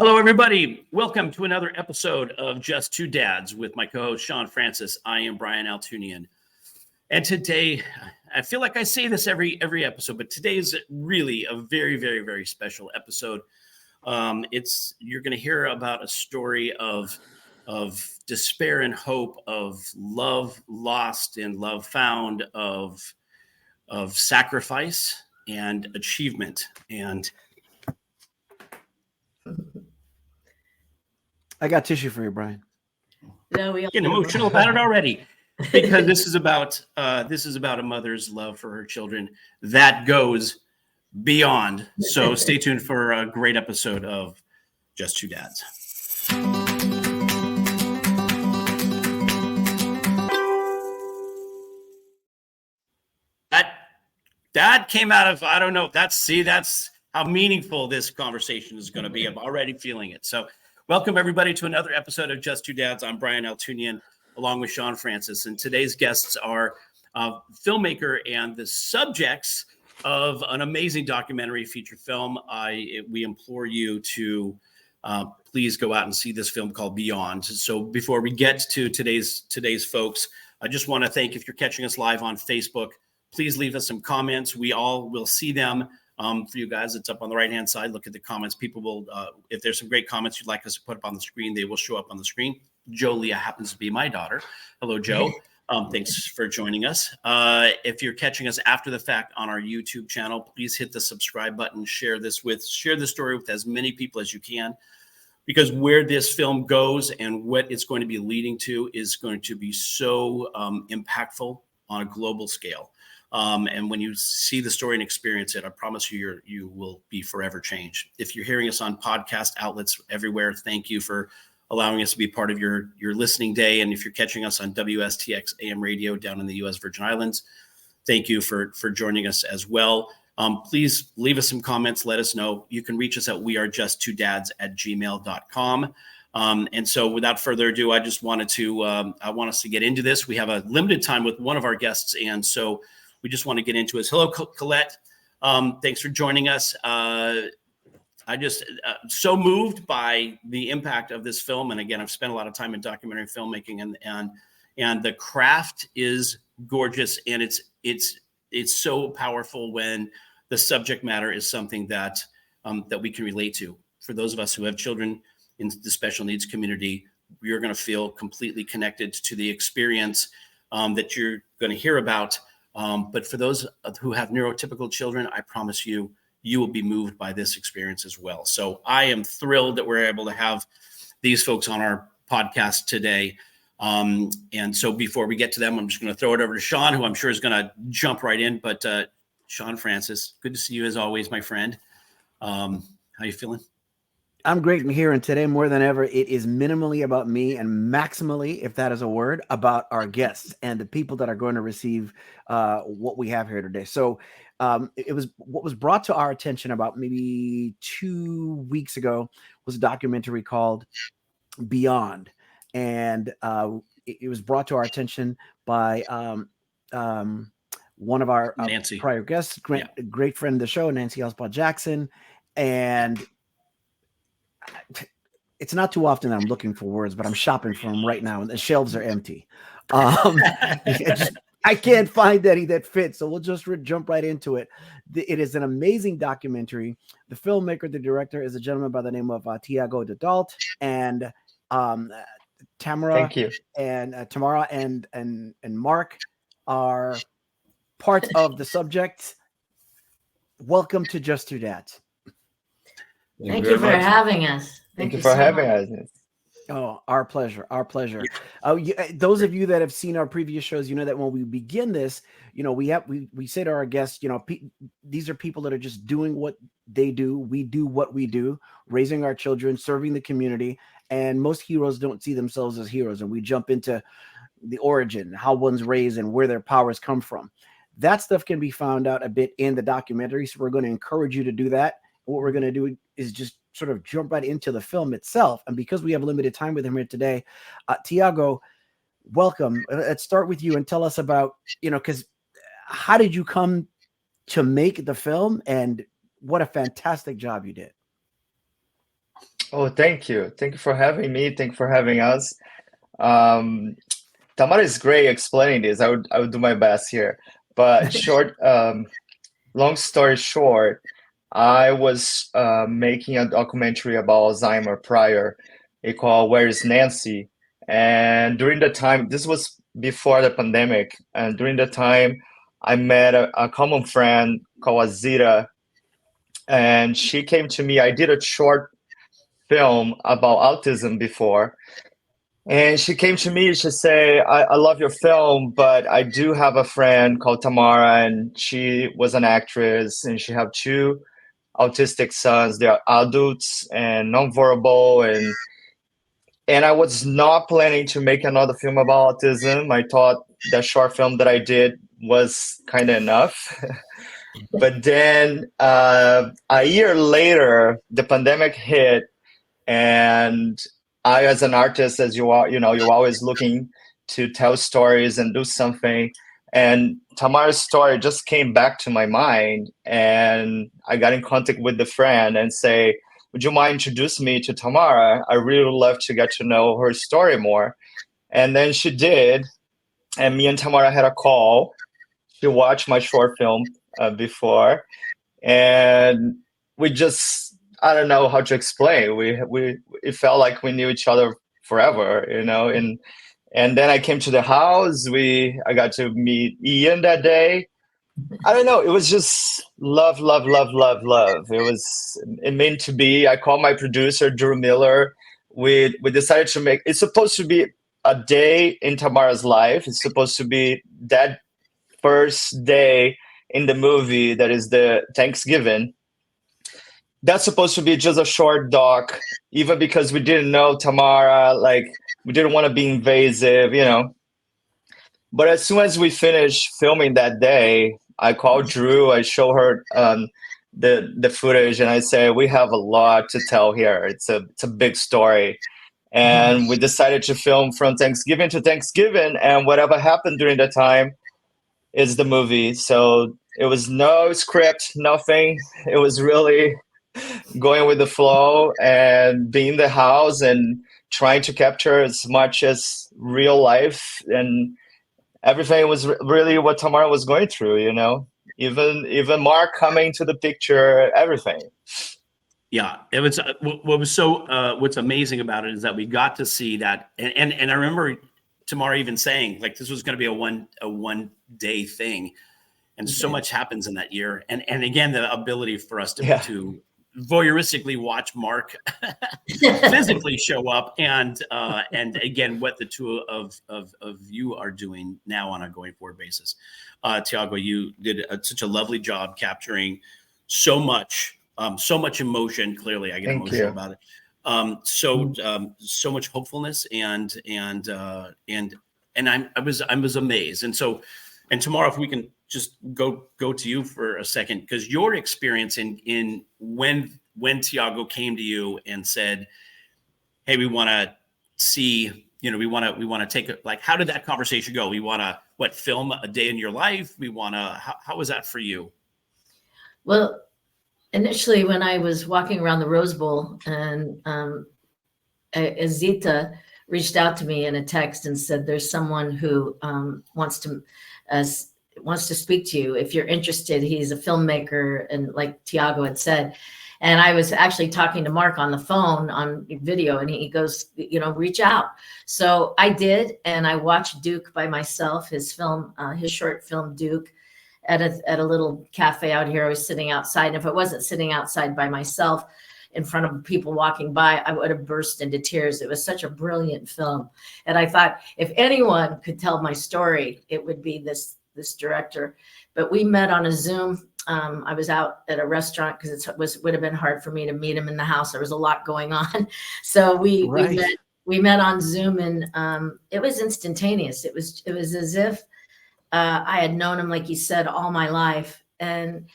Hello, everybody. Welcome to another episode of Just Two Dads with my co-host, Shawn Francis. I am Brian Altunian. And today, I feel like I say this every episode, but today is really a very, very, very special episode. You're going to hear about a story of despair and hope, of love lost and love found, of sacrifice and achievement. And I got tissue for you, Brian. No, we getting emotional about it already, because this is about a mother's love for her children that goes beyond. So stay tuned for a great episode of Just Two Dads. That came out of, I don't know. That's how meaningful this conversation is going to be. I'm already feeling it. So welcome, everybody, to another episode of Just Two Dads. I'm Brian Altunian, along with Shawn Francis. And today's guests are filmmaker and the subjects of an amazing documentary feature film. We implore you to please go out and see this film called Beyond. So before we get to today's folks, I just want to thank, if you're catching us live on Facebook, please leave us some comments. We all will see them. For you guys, it's up on the right-hand side. Look at the comments. People will, if there's some great comments you'd like us to put up on the screen, they will show up on the screen. Jolia happens to be my daughter. Hello, Joe. Thanks for joining us. If you're catching us after the fact on our YouTube channel, please hit the subscribe button. Share the story with as many people as you can, because where this film goes and what it's going to be leading to is going to be so impactful on a global scale. And when you see the story and experience it, I promise you will be forever changed. If you're hearing us on podcast outlets everywhere, thank you for allowing us to be part of your listening day. And if you're catching us on WSTX AM radio down in the U.S. Virgin Islands, thank you for joining us as well. Please leave us some comments. Let us know. You can reach us at wearejusttwodads@gmail.com. And so without further ado, I just wanted to, I want us to get into this. We have a limited time with one of our guests. And so we just want to get into it. Hello, Colette. Thanks for joining us. I just so moved by the impact of this film. And again, I've spent a lot of time in documentary filmmaking, and the craft is gorgeous. And it's so powerful when the subject matter is something that we can relate to. For those of us who have children in the special needs community, you're going to feel completely connected to the experience that you're going to hear about. But for those who have neurotypical children, I promise you will be moved by this experience as well. So I am thrilled that we're able to have these folks on our podcast today. And so before we get to them, I'm just going to throw it over to Shawn, who I'm sure is going to jump right in. But Shawn Francis, good to see you as always, my friend. How you feeling? I'm great here, and today more than ever, it is minimally about me and maximally, if that is a word, about our guests and the people that are going to receive what we have here today. So it was what was brought to our attention about maybe 2 weeks ago was a documentary called Beyond, and it was brought to our attention by one of our prior guests, great friend of the show, Nancy Osbaugh-Jackson, and it's not too often that I'm looking for words, but I'm shopping for them right now, and the shelves are empty. I can't find any that fit, so we'll just jump right into it. It is an amazing documentary. The filmmaker, the director, is a gentleman by the name of Thiago Dadalt, and Tamara. Thank you. And Tamara and Mark are part of the subject. Welcome to Just Two Dads. Thank you for having us. Thank you for having us. Oh, our pleasure. Our pleasure. Those of you that have seen our previous shows, you know that when we begin this, we say to our guests, these are people that are just doing what they do. We do what we do, raising our children, serving the community. And most heroes don't see themselves as heroes. And we jump into the origin, how one's raised and where their powers come from. That stuff can be found out a bit in the documentary. So we're going to encourage you to do that. What we're going to do is just sort of jump right into the film itself. And because we have limited time with him here today, Thiago, welcome. Let's start with you and tell us about, because how did you come to make the film, and what a fantastic job you did. Oh, thank you. Thank you for having me. Thank you for having us. Um, Tamara is great explaining this. I would do my best here. But long story short, I was making a documentary about Alzheimer prior. It called Where is Nancy? And during the time, this was before the pandemic, and during the time, I met a common friend called Azita, and she came to me. I did a short film about autism before, and she came to me to say, I love your film, but I do have a friend called Tamara, and she was an actress, and she have two autistic sons. They are adults and nonverbal, and I was not planning to make another film about autism. I thought that short film that I did was kind of enough. But then a year later, the pandemic hit, and I, as an artist, as you are, you're always looking to tell stories and do something. And Tamara's story just came back to my mind, and I got in contact with the friend and say, "Would you mind introducing me to Tamara? I really would love to get to know her story more." And then she did, and me and Tamara had a call. She watched my short film before, and we just, I don't know how to explain. We it felt like we knew each other forever, and then I came to the house. I got to meet Ian that day. I don't know. It was just love, love, love, love, love. It meant to be. I called my producer, Drew Miller. We decided to make. It's supposed to be a day in Tamara's life. It's supposed to be that first day in the movie, that is the Thanksgiving. That's supposed to be just a short doc, even because we didn't know Tamara, like we didn't want to be invasive. But as soon as we finished filming that day, I called Drew, I show her the footage, and I say, we have a lot to tell here. It's a big story. And we decided to film from Thanksgiving to Thanksgiving, and whatever happened during that time is the movie. So it was no script, nothing. It was really going with the flow and being in the house and trying to capture as much as real life, and everything was really what Tamara was going through. Even Mark coming to the picture, everything. Yeah, it was what was so what's amazing about it is that we got to see that, and I remember Tamara even saying like this was going to be a one day thing, and so much happens in that year, and again the ability for us to voyeuristically watch Mark physically show up, and again what the two of you are doing now on a going forward basis. Thiago, you did such a lovely job capturing so much emotion. Clearly I get emotional about it. So much hopefulness, and I was amazed. And tomorrow, if we can just go to you for a second, because your experience in when Thiago came to you and said, "Hey, we want to see, we want to take it." Like, how did that conversation go? We want to film a day in your life? We want to. How was that for you? Well, initially, when I was walking around the Rose Bowl, and Azita reached out to me in a text and said, "There's someone who wants to speak to you. If you're interested, he's a filmmaker," and like Thiago had said. And I was actually talking to Mark on the phone on video, and he goes, reach out. So I did, and I watched Duke by myself, his short film Duke, at a little cafe out here. I was sitting outside, and if I wasn't sitting outside by myself in front of people walking by, I would have burst into tears. It was such a brilliant film. And I thought, if anyone could tell my story, it would be this director. But we met on a Zoom. I was out at a restaurant because would have been hard for me to meet him in the house. There was a lot going on. So we met on Zoom, and it was instantaneous. It was as if I had known him, like you said, all my life. And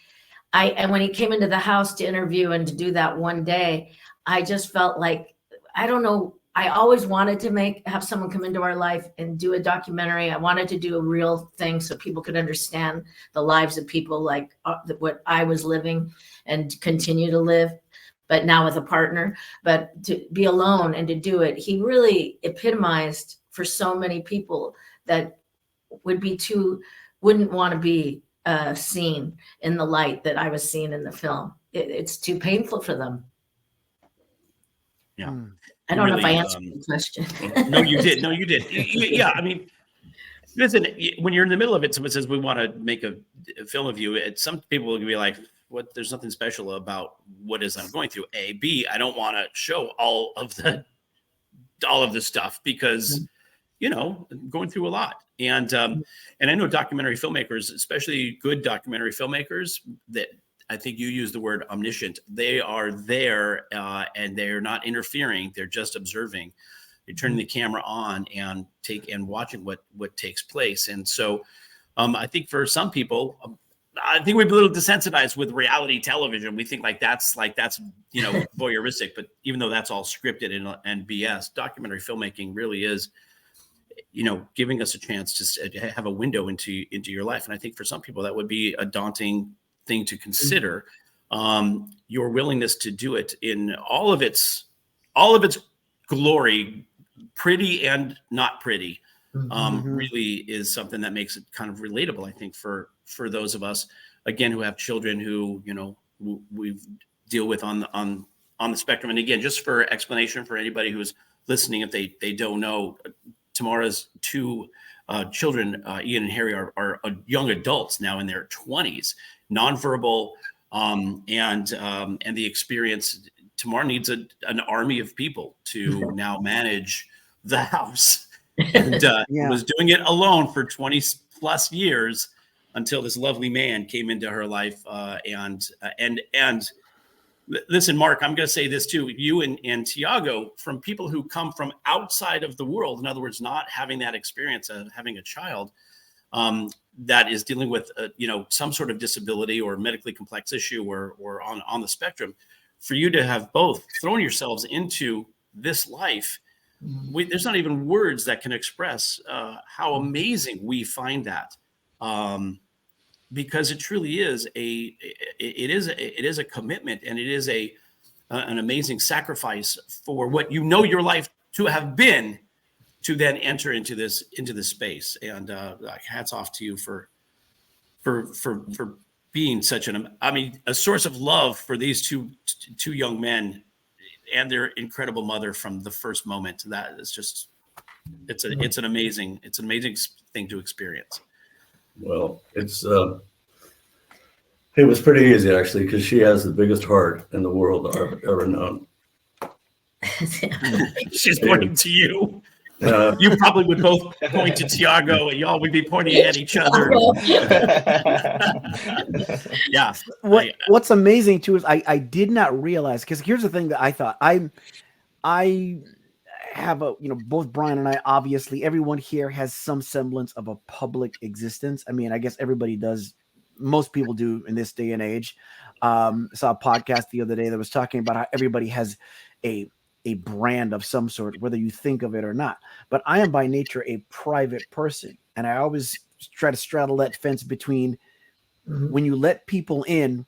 when he came into the house to interview and to do that one day, I just felt like, I don't know, I always wanted to have someone come into our life and do a documentary. I wanted to do a real thing so people could understand the lives of people like what I was living and continue to live. but now with a partner. But to be alone and to do it, he really epitomized for so many people that wouldn't want to be seen in the light that I was seen in the film. It's too painful for them. Yeah. I don't know if I Really, answered the question. No, you did. No, you did. Yeah, I mean, listen, when you're in the middle of it, someone says, we want to make a film of you. Some people will be like, what? There's nothing special about what is I'm going through. A, B, I don't want to show all of the stuff because, you know, I'm going through a lot. And I know documentary filmmakers, especially good documentary filmmakers, that I think you use the word omniscient. They are there and they're not interfering. They're just observing. You're turning the camera on and watching what takes place. And so I think for some people, I think we're a little desensitized with reality television. We think that's you know, voyeuristic, but even though that's all scripted and BS, documentary filmmaking really is, you know, giving us a chance to have a window into your life. And I think for some people that would be a daunting thing to consider. Your willingness to do it in all of its glory, pretty and not pretty, really is something that makes it kind of relatable, I think, for those of us, again, who have children who, you know, we deal with on the spectrum. And again, just for explanation for anybody who's listening, if they don't know, Tamara's two children, Ian and Harry, are young adults now in their 20s, nonverbal, and the experience. Tamara needs an army of people to now manage the house, and was doing it alone for 20 plus years until this lovely man came into her life. And listen, Mark, I'm going to say this too. You and Thiago, from people who come from outside of the world, in other words, not having that experience of having a child that is dealing with, you know, some sort of disability or medically complex issue or on the spectrum, for you to have both thrown yourselves into this life, there's not even words that can express how amazing we find that. Because it truly is it is a commitment, and it is an amazing sacrifice for what you know your life to have been, to then enter into this space. And hats off to you for being such a source of love for these two young men and their incredible mother from the first moment. That is just it's an amazing thing to experience. Well, it was pretty easy, actually, because she has the biggest heart in the world I've ever known. She's pointing to you. You probably would both point to Thiago, and y'all would be pointing at each other. Yeah. What's amazing too is I did not realize, because here's the thing that I thought. I have both Brian and I, obviously everyone here has some semblance of a public existence. I mean, I guess everybody does. Most people do in this day and age. Saw a podcast the other day that was talking about how everybody has a brand of some sort, whether you think of it or not. But I am by nature a private person, and I always try to straddle that fence between when you let people in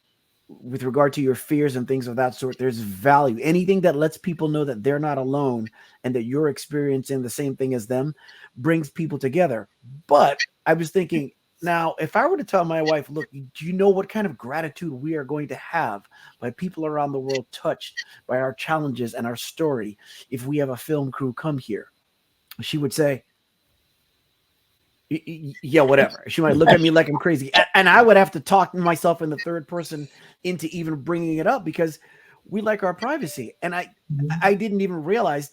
with regard to your fears and things of that sort. There's value. Anything that lets people know that they're not alone and that you're experiencing the same thing as them brings people together. But I was thinking, now, if I were to tell my wife, look, do you know what kind of gratitude we are going to have by people around the world touched by our challenges and our story if we have a film crew come here? She would say, yeah, whatever. She might look at me like I'm crazy. And I would have to talk myself in the third person into even bringing it up, because we like our privacy. And I didn't even realize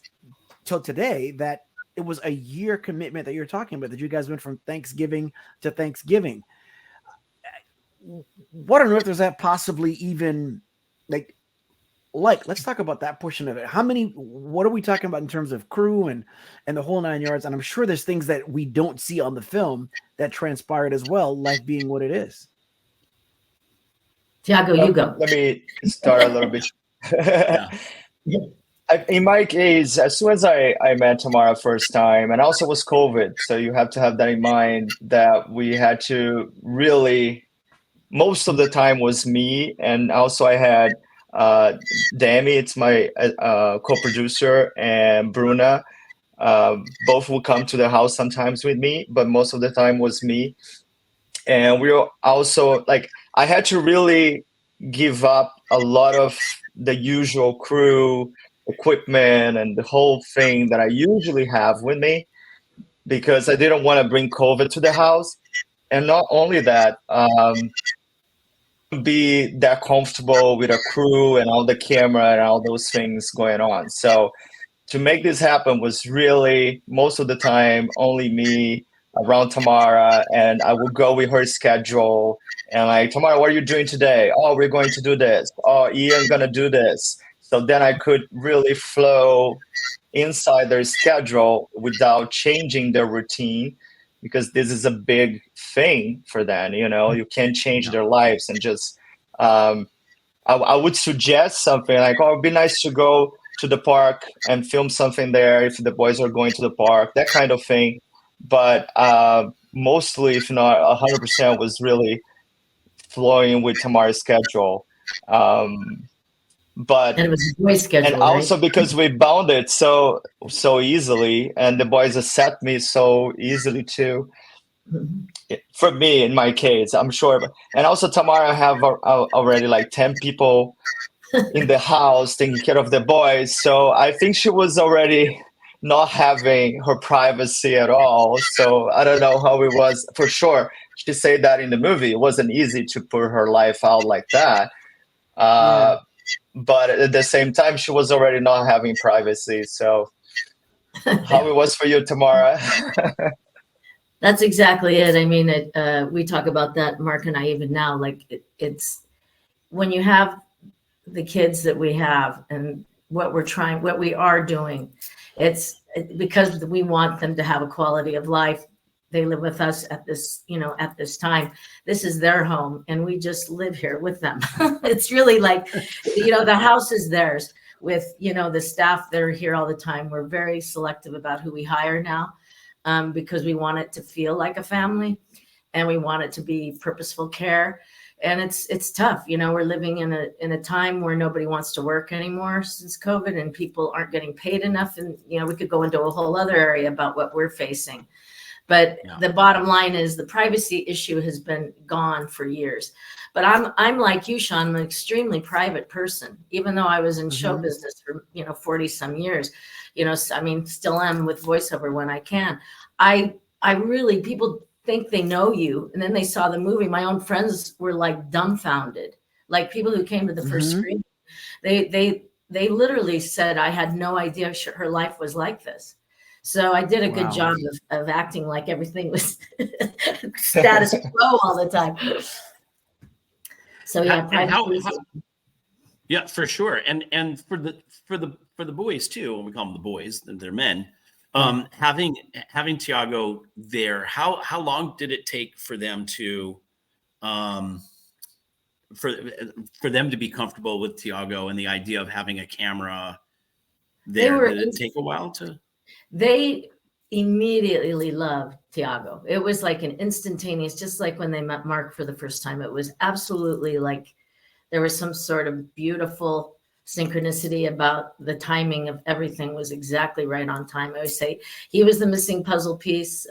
till today that it was a year commitment that you're talking about, that you guys went from Thanksgiving to Thanksgiving. What on earth is that possibly even like? Let's talk about that portion of it. What are we talking about in terms of crew and the whole 9 yards? And I'm sure there's things that we don't see on the film that transpired as well, life being what it is. Thiago, you go. Let me start a little bit. In my case, as soon as I met Tamara first time, and also was COVID, so you have to have that in mind, that we had to really, most of the time was me, and also I had Dami, it's my co-producer, and Bruna. Both will come to the house sometimes with me, but most of the time was me. And we were also like, I had to really give up a lot of the usual crew equipment and the whole thing that I usually have with me, because I didn't want to bring COVID to the house. And not only that, be that comfortable with a crew and all the camera and all those things going on. So to make this happen was really most of the time only me around Tamara, and I would go with her schedule and like, Tamara, what are you doing today? Oh, we're going to do this. Oh, Ian gonna do this. So then I could really flow inside their schedule without changing their routine, because this is a big thing for them. You can't change their lives. And just I would suggest something like, oh, it'd be nice to go to the park and film something there if the boys are going to the park, that kind of thing. But mostly, if not 100%, was really flowing with Tamara's schedule. But And it was a boy schedule, and also because we bound it so easily, and the boys accept me so easily too. For me, in my case, I'm sure. And also Tamara have already like 10 people in the house taking care of the boys. So I think she was already not having her privacy at all. So I don't know how it was. For sure, she said that in the movie, it wasn't easy to put her life out like that. But at the same time, she was already not having privacy. So how it was for you, Tamara? That's exactly it. I mean, we talk about that, Mark and I, even now, like it's when you have the kids that we have and what we are doing, it's because we want them to have a quality of life. They live with us at this time. This is their home, and we just live here with them. It's really like, the house is theirs with, the staff that are here all the time. We're very selective about who we hire now, because we want it to feel like a family, and we want it to be purposeful care. And it's tough. We're living in a time where nobody wants to work anymore since COVID, and people aren't getting paid enough. And, we could go into a whole other area about what we're facing. But the bottom line is the privacy issue has been gone for years. But I'm like you, Shawn, I'm an extremely private person, even though I was in show business for, 40 some years, still am with voiceover when I can. I really, people think they know you. And then they saw the movie. My own friends were like dumbfounded, like people who came to the first screening. They literally said, I had no idea her life was like this. So I did a good job of acting like everything was status quo all the time. So yeah, for sure. And for the boys too, when we call them the boys, they're men. Having Thiago there, how long did it take for them to for them to be comfortable with Thiago and the idea of having a camera there? Did it take a while to? They immediately loved Thiago. It was like an instantaneous, just like when they met Mark for the first time. It was absolutely like there was some sort of beautiful synchronicity about the timing of everything was exactly right on time. I always say he was the missing puzzle piece.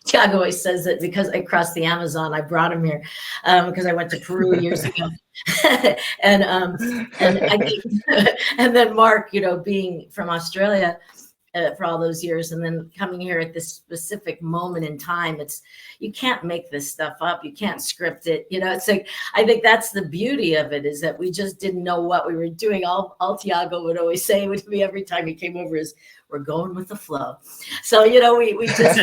Thiago always says that because I crossed the Amazon, I brought him here because I went to Peru years ago. and I think, and then Mark, being from Australia, for all those years, and then coming here at this specific moment in time, you can't make this stuff up. You can't script it. It's like, I think that's the beauty of it, is that we just didn't know what we were doing. All Thiago would always say to me every time he came over is, we're going with the flow. So, we just,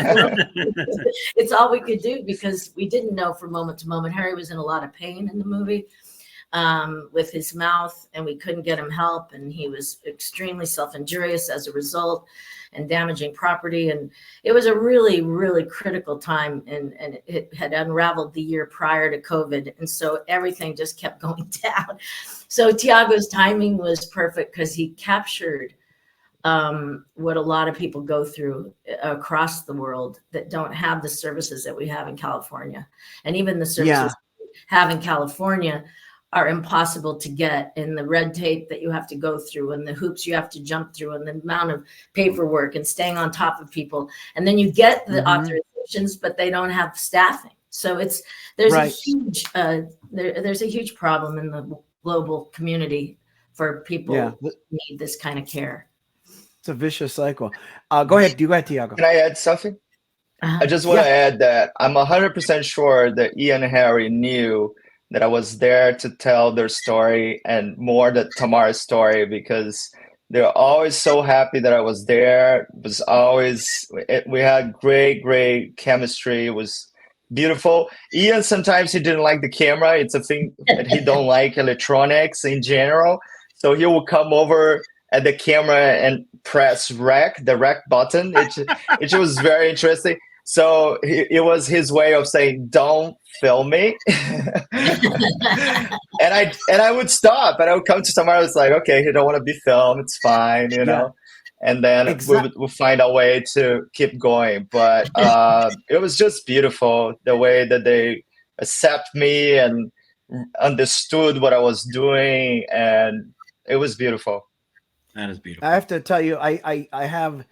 it's all we could do, because we didn't know from moment to moment. Harry was in a lot of pain in the movie with his mouth, and we couldn't get him help. And he was extremely self-injurious as a result and damaging property. And it was a really, really critical time. And it had unraveled the year prior to COVID. And so everything just kept going down. So Thiago's timing was perfect, because he captured what a lot of people go through across the world that don't have the services that we have in California. And even the services we have in California are impossible to get, and the red tape that you have to go through and the hoops you have to jump through and the amount of paperwork and staying on top of people. And then you get the authorizations, but they don't have staffing. So there's a huge there's a huge problem in the global community for people who need this kind of care. It's a vicious cycle. Go ahead, Thiago. Can I add something? I just want to add that I'm 100% sure that Ian and Harry knew that I was there to tell their story and more the Tamara's story, because they're always so happy that I was there. It was always, we had great chemistry. It was beautiful. Ian, sometimes he didn't like the camera. It's a thing that he don't like electronics in general. So he will come over at the camera and press the rec button. It was very interesting. So it was his way of saying, "Don't film me," and I would stop, and I would come to Tamara. I was like, "Okay, you don't want to be filmed. It's fine, you know." And then we'll find a way to keep going. But it was just beautiful the way that they accept me and understood what I was doing, and it was beautiful. That is beautiful. I have to tell you, I have.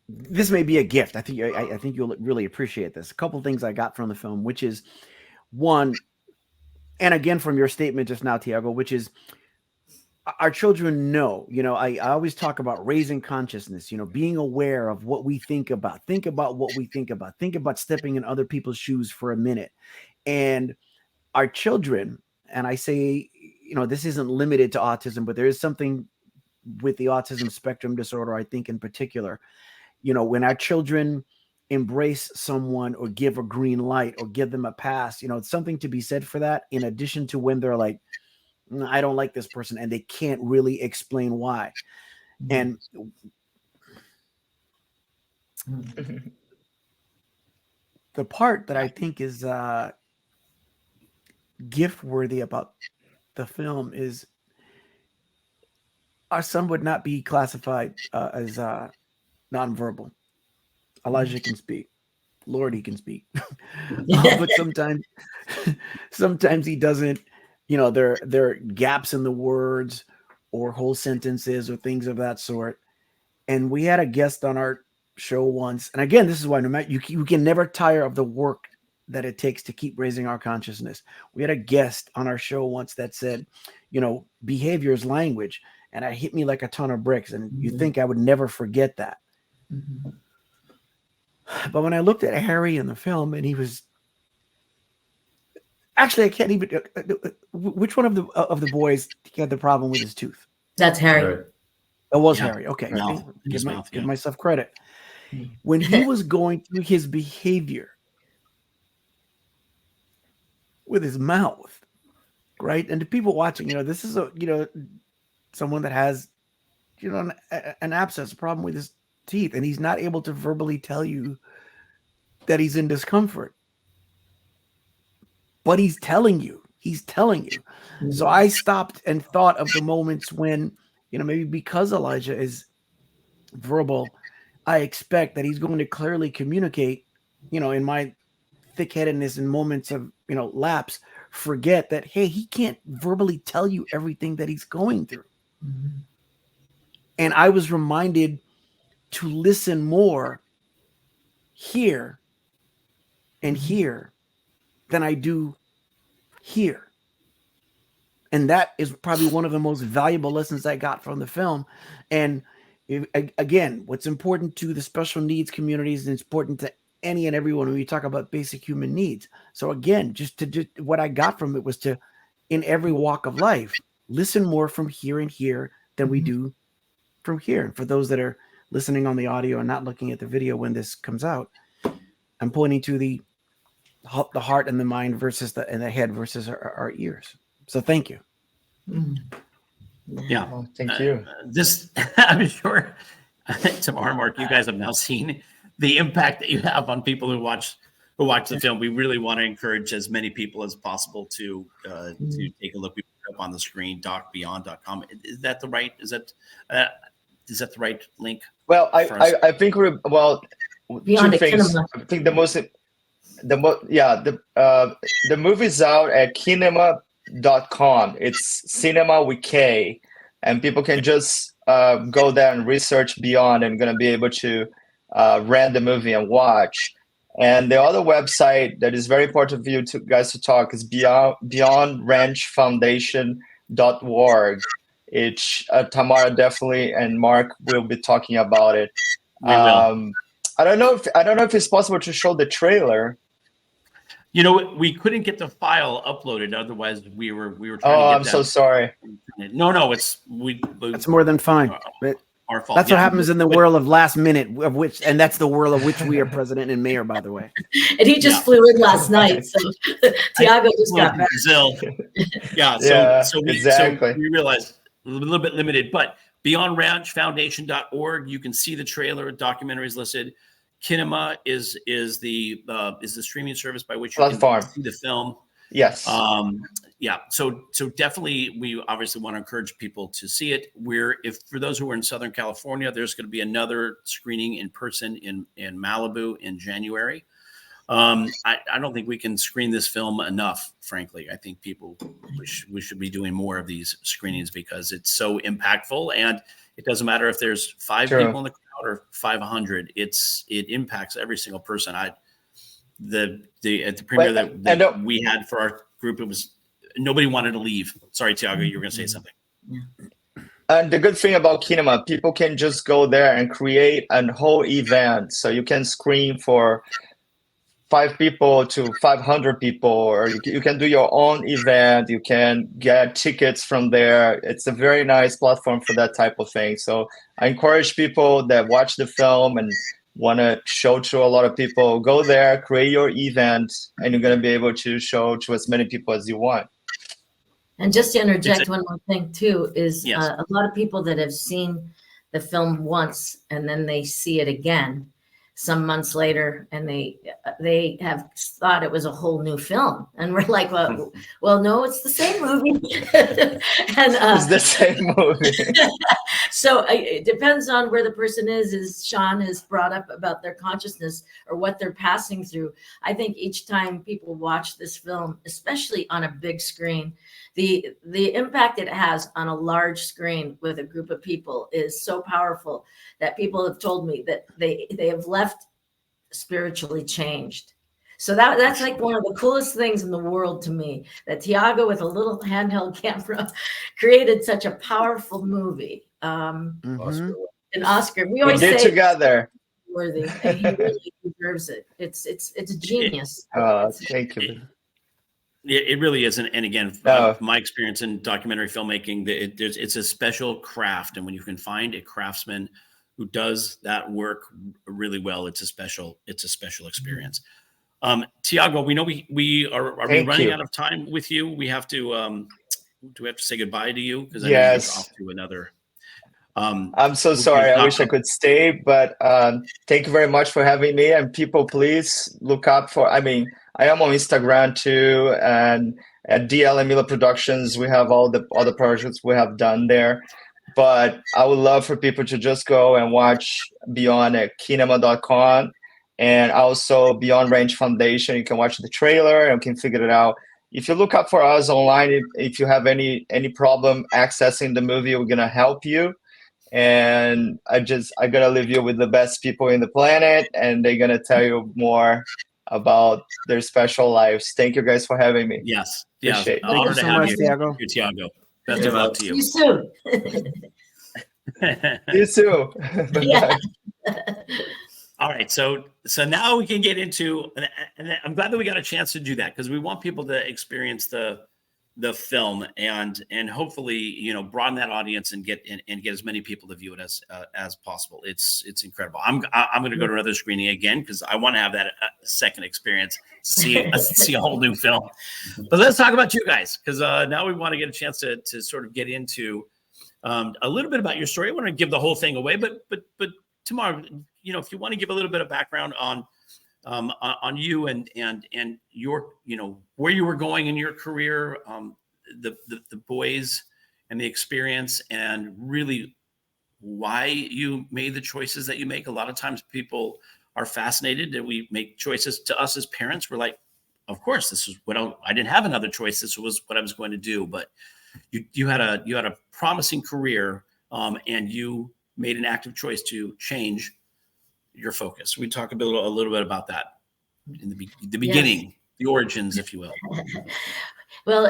This may be a gift. I think you'll really appreciate this. A couple of things I got from the film, which is one, and again from your statement just now, Thiago, which is our children know. I always talk about raising consciousness. Being aware of what we think about. Think about what we think about. Think about stepping in other people's shoes for a minute. And our children, and I say, this isn't limited to autism, but there is something with the autism spectrum disorder, I think in particular, when our children embrace someone or give a green light or give them a pass, it's something to be said for that, in addition to when they're like, I don't like this person, and they can't really explain why. And the part that I think is gift worthy about the film is our son would not be classified as nonverbal. Elijah can speak. Lord, he can speak. But sometimes he doesn't. There are gaps in the words or whole sentences or things of that sort. And we had a guest on our show once. And again, this is why no matter you can never tire of the work that it takes to keep raising our consciousness. We had a guest on our show once that said, behavior is language. And it hit me like a ton of bricks. And you think I would never forget that. Mm-hmm. But when I looked at Harry in the film, and he was actually, I can't even. Which one of the boys had the problem with his tooth? That's Harry. It was Harry. Okay, give myself credit. When he was going through his behavior with his mouth, right? And the people watching, this is someone that has, an abscess, a problem with his teeth, and he's not able to verbally tell you that he's in discomfort. But he's telling you. Mm-hmm. So I stopped and thought of the moments when, maybe because Elijah is verbal, I expect that he's going to clearly communicate, in my thick-headedness and moments of, lapse, forget that, hey, he can't verbally tell you everything that he's going through. Mm-hmm. And I was reminded to listen more here and here than I do here. And that is probably one of the most valuable lessons I got from the film. And again, what's important to the special needs communities and it's important to any and everyone when we talk about basic human needs. So again, just what I got from it was to, in every walk of life, listen more from here and here than we do from here. And for those that are listening on the audio and not looking at the video when this comes out, I'm pointing to the heart and the mind versus the head versus our ears. So thank you. Yeah. Oh, thank you. I'm sure, Tamara, Mark, you guys have now seen the impact that you have on people who watch the film. We really want to encourage as many people as possible to take a look. We put up on the screen, docbeyond.com. Is that the right? Is that the right link? Well, I think Beyond two things. I think the most. the movie's out at kinema.com. It's cinema with K, and people can just go there and research Beyond, and gonna be able to rent the movie and watch. And the other website that is very important for you guys to talk is beyondranchfoundation.org. It's Tamara definitely and Mark will be talking about it. We will. I don't know if it's possible to show the trailer. You know, we couldn't get the file uploaded. Otherwise, we were trying to get I'm that. so sorry. No, it's That's more than fine. our fault. That's what happens in the world of last minute, and that's the world of which we are president and mayor, by the way. And he just flew in last night, so Thiago just got back. Brazil. So we realized a little bit limited, but beyondranchfoundation.org, you can see the trailer, documentaries listed. Kinema is the streaming service by which you can see the film. Yes. So definitely, we obviously want to encourage people to see it. For those who are in Southern California, there's going to be another screening in person in Malibu in January. I don't think we can screen this film enough, frankly. I think we should be doing more of these screenings because it's so impactful, and it doesn't matter if there's 5 people in the crowd or 500. It impacts every single person. At the premiere that we had for our group, it was nobody wanted to leave. Sorry, Thiago, you were going to say something. And the good thing about Kinema, people can just go there and create a whole event. So you can screen for 5 people to 500 people, or you can do your own event. You can get tickets from there. It's a very nice platform for that type of thing. So I encourage people that watch the film and want to show to a lot of people, go there, create your event, and you're going to be able to show to as many people as you want. And just to interject one more thing too, is Yes. A lot of people that have seen the film once and then they see it again some months later, and they have thought it was a whole new film, and we're like, well, no, it's the same movie. And it's the same movie. So it depends on where the person is. As Shawn has brought up about their consciousness or what they're passing through. I think each time people watch this film, especially on a big screen, the impact it has on a large screen with a group of people is so powerful that people have told me that they have left spiritually changed. So that's like one of the coolest things in the world to me, that Thiago with a little handheld camera created such a powerful movie. An Oscar. We always say together. Worthy, and he really deserves it. It's a genius. Thank you. It really is, and again, my experience in documentary filmmaking, it's a special craft, and when you can find a craftsman who does that work really well, it's a special experience. Thiago, we know we are running out of time with you. We have to do we have to say goodbye to you, because I know you're off to another. I'm so sorry. I wish I could stay, but thank you very much for having me. And people, please look up for. I mean, I am on Instagram too, and at DL and Miller Productions, we have all the other projects we have done there. But I would love for people to just go and watch Beyond at kinema.com, and also Beyond Ranch Foundation. You can watch the trailer and can figure it out. If you look up for us online, if you have any problem accessing the movie, we're gonna help you. And I gotta leave you with the best people in the planet, and they're gonna tell you more about their special lives. Thank you guys for having me. Yes. Thank Honor you to so have much, you, Thiago. Thiago. Best of luck to See you you. soon. You too. Yeah. All right, so now we can get into, and I'm glad that we got a chance to do that, because we want people to experience the film and hopefully broaden that audience and get as many people to view it as possible. It's incredible. I'm going to go to another screening again because I want to have that second experience, see a whole new film. But let's talk about you guys, because now we want to get a chance to sort of get into a little bit about your story. I want to give the whole thing away, but Tamara, if you want to give a little bit of background on you and your, where you were going in your career, the boys and the experience, and really why you made the choices that you make. A lot of times people are fascinated and we make choices. To us as parents, we're like, of course, this is what I didn't have another choice. This was what I was going to do. But you had a promising career, and you made an active choice to change your focus. We talk a little bit about that in the beginning, yes. The origins, if you will. Well,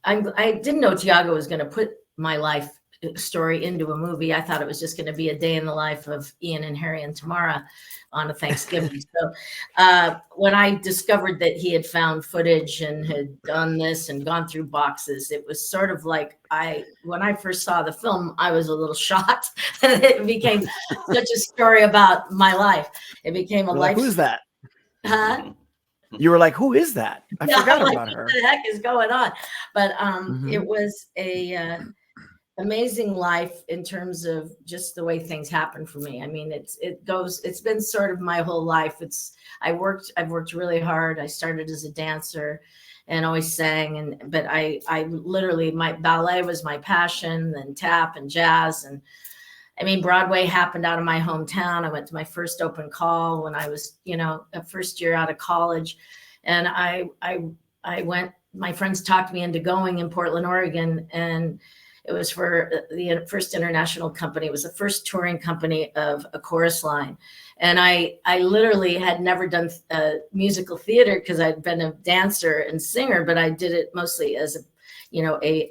I didn't know Thiago was going to put my life story into a movie. I thought it was just going to be a day in the life of Ian and Harry and Tamara on a Thanksgiving. So when I discovered that he had found footage and had done this and gone through boxes, it was sort of like when I first saw the film, I was a little shocked. It became such a story about my life. It became a life. Who's that? Huh? You were like, who is that? I forgot about her. What the heck is going on? But it was a amazing life in terms of just the way things happen for me. I mean, it's been sort of my whole life. I've worked really hard. I started as a dancer and always sang, but I literally, my ballet was my passion, then tap and jazz. And I mean, Broadway happened out of my hometown. I went to my first open call when I was, a first year out of college. And I went, my friends talked me into going in Portland, Oregon. And it was for the first international company. It was the first touring company of a chorus line. And I literally had never done musical theater because I'd been a dancer and singer, but I did it mostly as a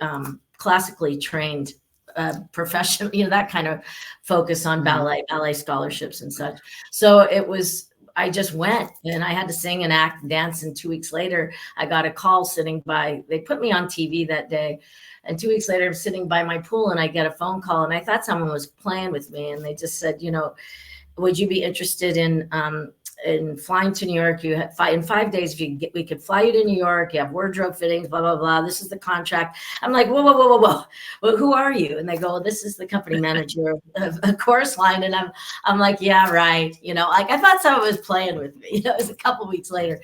classically trained professional, that kind of focus on ballet scholarships and such. So I just went and I had to sing and act and dance. And 2 weeks later, I got a call sitting by, they put me on TV that day. And 2 weeks later, I'm sitting by my pool and I get a phone call and I thought someone was playing with me. And they just said, would you be interested in flying to New York? You have in 5 days, we could fly you to New York. You have wardrobe fittings, blah, blah, blah. This is the contract. I'm like, whoa. Well, who are you? And they go, well, this is the company manager of a chorus line. And I'm like, yeah, right. Like I thought someone was playing with me. It was a couple weeks later.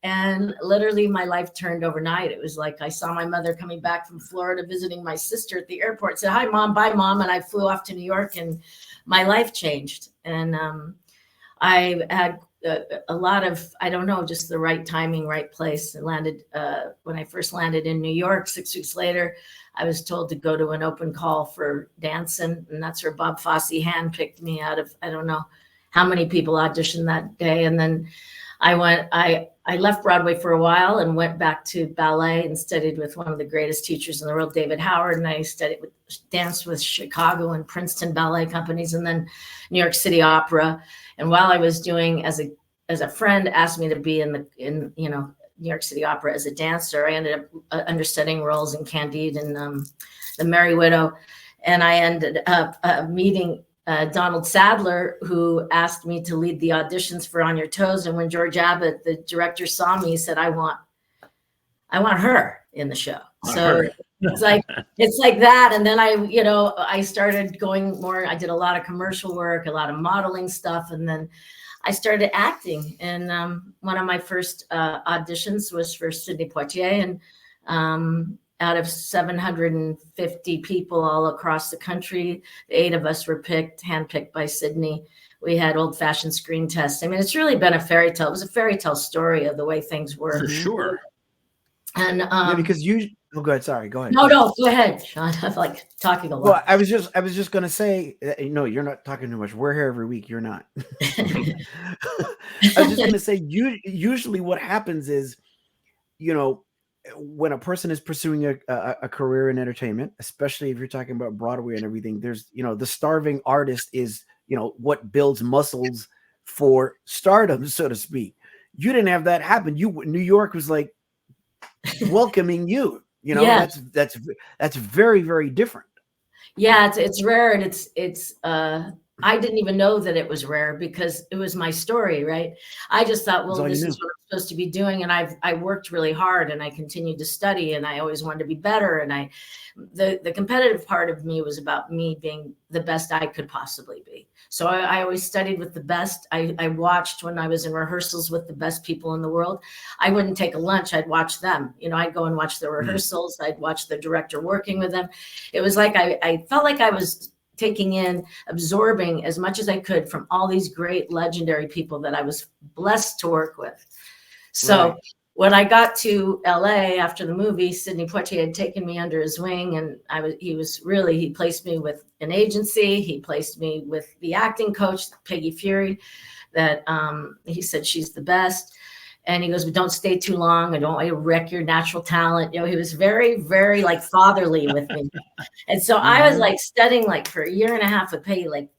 And literally my life turned overnight. It was like I saw my mother coming back from Florida visiting my sister at the airport, said, hi, Mom, bye, Mom. And I flew off to New York and my life changed. And I had a lot of, I don't know, just the right timing, right place. And landed, when I first landed in New York, 6 weeks later, I was told to go to an open call for dancing. And that's where Bob Fosse handpicked me out of, I don't know how many people auditioned that day. And then I left Broadway for a while and went back to ballet and studied with one of the greatest teachers in the world, David Howard. And I danced with Chicago and Princeton ballet companies and then New York City Opera. And while I was doing, as a friend asked me to be in New York City Opera as a dancer, I ended up understudying roles in Candide and The Merry Widow. And I ended up meeting Donald Sadler, who asked me to lead the auditions for On Your Toes. And when George Abbott, the director, saw me, he said, I want her in the show. So it's like that. And then I started going more, I did a lot of commercial work, a lot of modeling stuff. And then I started acting. And one of my first auditions was for Sidney Poitier. And out of 750 people all across the country, 8 of us were handpicked by Sydney. We had old-fashioned screen tests. I mean, it's really been a fairy tale. It was a fairy tale story of the way things were. For sure. And because you, oh, go ahead. Sorry, go ahead. No, go ahead, Shawn. I'm like talking a lot. Well, I was just gonna say, no, you're not talking too much. We're here every week. You're not. I was just gonna say, usually what happens is, when a person is pursuing a career in entertainment, especially if you're talking about Broadway and everything, there's, the starving artist is, what builds muscles for stardom, so to speak. You didn't have that happen. New York was like welcoming you, Yeah. that's very, very different. Yeah, it's rare. And it's I didn't even know that it was rare because it was my story, right? I just thought, well, this is what I'm supposed to be doing. And I worked really hard and I continued to study and I always wanted to be better. And the competitive part of me was about me being the best I could possibly be. So I always studied with the best. I watched when I was in rehearsals with the best people in the world. I wouldn't take a lunch. I'd watch them. I'd go and watch the rehearsals. I'd watch the director working with them. It was like I felt like I was taking in, absorbing as much as I could from all these great legendary people that I was blessed to work with. So Right. when I got to LA after the movie, Sidney Poitier had taken me under his wing, and he placed me with an agency. He placed me with the acting coach, Peggy Fury, that he said, she's the best. And he goes, but don't stay too long. I don't want you to wreck your natural talent. You know, he was very, very like fatherly with me. And so I was like studying like for a year and a half with Peggy, like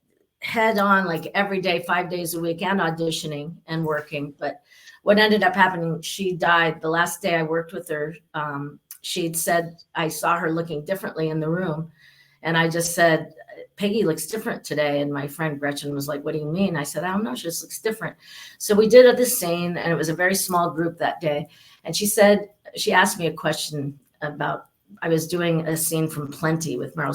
head on, like every day, 5 days a week, and auditioning and working. But what ended up happening, she died the last day I worked with her. She'd said, I saw her looking differently in the room. And I just said, Peggy looks different today. And my friend Gretchen was like, what do you mean? I said, I don't know. She just looks different. So we did this scene, and it was a very small group that day. And she asked me a question about, I was doing a scene from Plenty with Meryl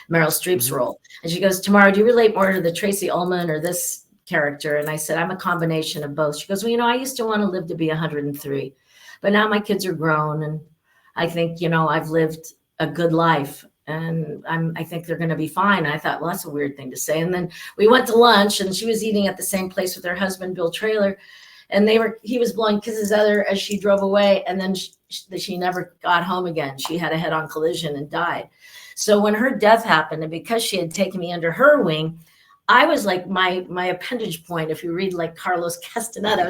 Streep's role. And she goes, Tamara, do you relate more to the Tracy Ullman or this character? And I said, I'm a combination of both. She goes, well, I used to want to live to be 103, but now my kids are grown. And I think, I've lived a good life. And I think they're going to be fine. And I thought, well, that's a weird thing to say. And then we went to lunch, and she was eating at the same place with her husband, Bill Traylor. And he was blowing kisses at her as she drove away. And then she never got home again. She had a head-on collision and died. So when her death happened, and because she had taken me under her wing, I was like my appendage point. If you read like Carlos Castaneda,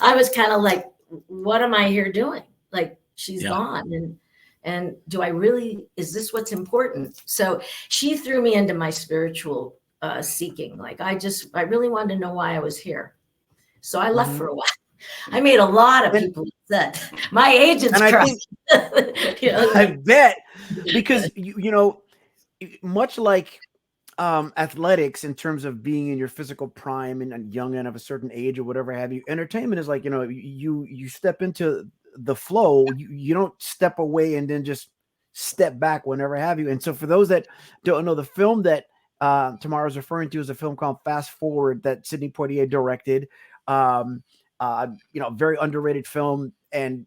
I was kind of like, what am I here doing? Like, she's gone. And do I really, is this what's important? So she threw me into my spiritual seeking. Like, I really wanted to know why I was here. So I left for a while. I made a lot of people upset. My agents cried. I bet, because, much like athletics in terms of being in your physical prime and young and of a certain age or whatever have you, entertainment is like, you step into the flow, you don't step away and then just step back whenever have you. And so for those that don't know, the film that Tamara is referring to is a film called Fast Forward that Sidney Poitier directed. Very underrated film. And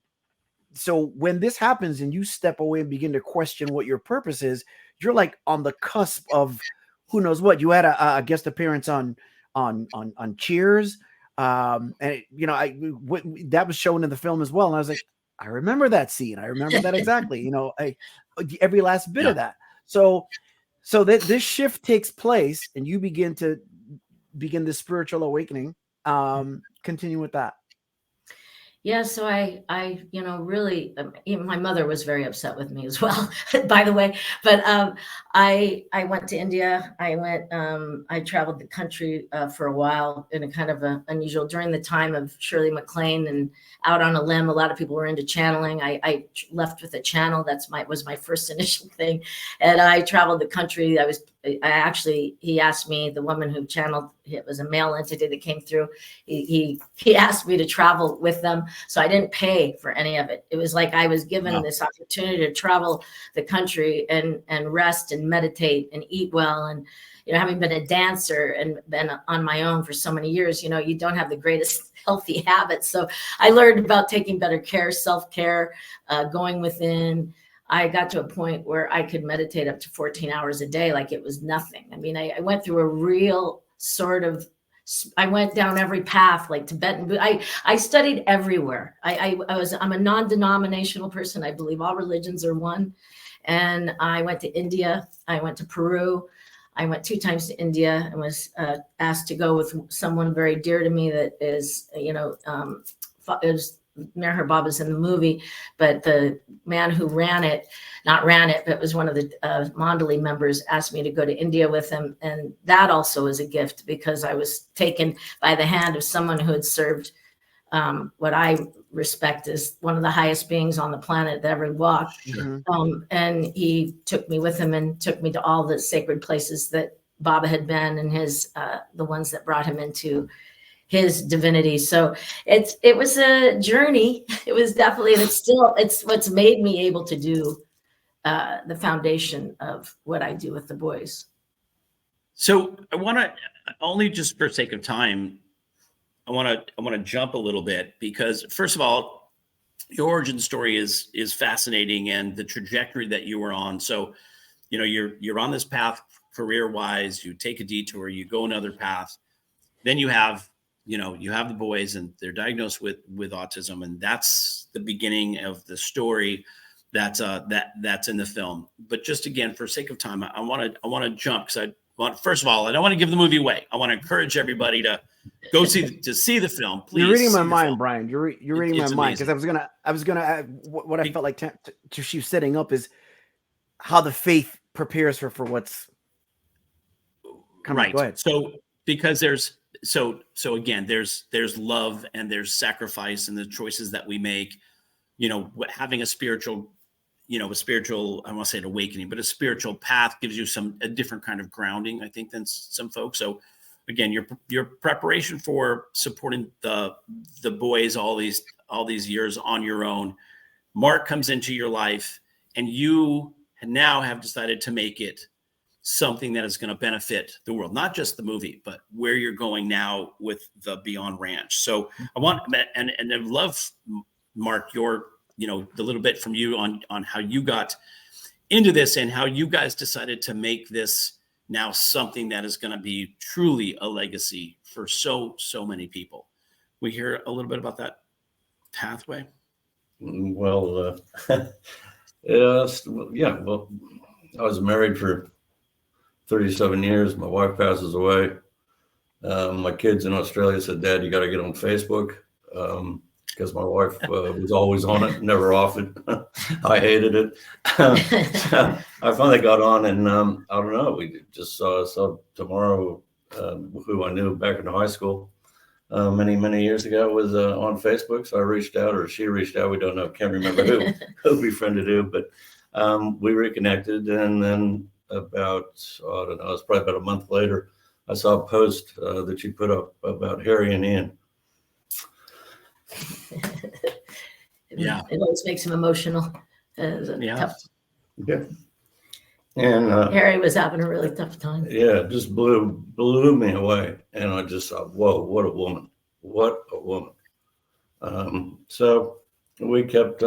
so when this happens and you step away and begin to question what your purpose is, you're like on the cusp of who knows what. You had a guest appearance on Cheers. And that was shown in the film as well. And I was like, I remember that scene. I remember that exactly. Every last bit of that. So that this shift takes place and you begin this spiritual awakening. Continue with that. Yeah, so I really, even my mother was very upset with me as well, by the way. But I went to India. I traveled the country for a while in a kind of unusual, during the time of Shirley MacLaine and Out on a Limb. A lot of people were into channeling. I left with a channel. Was my first initial thing. And I traveled the country. He asked me, the woman who channeled, it was a male entity that came through. He asked me to travel with them. So I didn't pay for any of it. It was like I was given this opportunity to travel the country and rest and meditate and eat well. And, having been a dancer and been on my own for so many years, you don't have the greatest healthy habits. So I learned about taking better care, self-care, going within. I got to a point where I could meditate up to 14 hours a day like it was nothing. I mean, I went through a real I went down every path, like Tibetan. I studied everywhere. I'm a non-denominational person. I believe all religions are one. And I went to India. I went to Peru. I went 2 times to India and was asked to go with someone very dear to me that is, is Meher Baba's in the movie, but the man who not ran it, but was one of the Mandali members, asked me to go to India with him. And that also was a gift, because I was taken by the hand of someone who had served what I respect as one of the highest beings on the planet that ever walked. And he took me with him and took me to all the sacred places that Baba had been, and the ones that brought him into his divinity. So it was a journey. It was definitely, and it's what's made me able to do the foundation of what I do with the boys. So I want to, only just for sake of time, I want to jump a little bit, because first of all, your origin story is fascinating, and the trajectory that you were on. So, you're on this path career wise, you take a detour, you go another path, then you have the boys and they're diagnosed with autism, and that's the beginning of the story that's in the film. But just again, for sake of time, I want to jump, because first of all, I don't want to give the movie away. I want to encourage everybody to go see the film. Please. You're reading my mind, film. Brian. You're reading my mind, because I was gonna add, what I felt like she was setting up is how the faith prepares her for what's coming. Right. Go ahead. So because there's love and there's sacrifice and the choices that we make. Having a spiritual, I want to say an awakening, but a spiritual path gives you a different kind of grounding, I think, than some folks. So again, your preparation for supporting the boys all these years on your own. Mark comes into your life, and you now have decided to make it something that is going to benefit the world, not just the movie, but where you're going now with the Beyond Ranch. So I want, and I love, Mark, the little bit from you on how you got into this and how you guys decided to make this now something that is going to be truly a legacy for so many people. We hear a little bit about that pathway. Well, yeah. Well, I was married for 37 years. My wife passes away. My kids in Australia said, "Dad, you got to get on Facebook," because my wife was always on it, never off it. I hated it. I finally got on, and I don't know. We just saw Tamara, who I knew back in high school many years ago, was on Facebook. So I reached out, or she reached out. We don't know. Can't remember who befriended who, but we reconnected, and then about, I don't know, it was probably about a month later, I saw a post that she put up about Harry and Ian. Yeah, it always makes him emotional. Yeah. Yeah. And Harry was having a really tough time. Yeah, it just blew me away. And I just thought, whoa, what a woman. What a woman. So we kept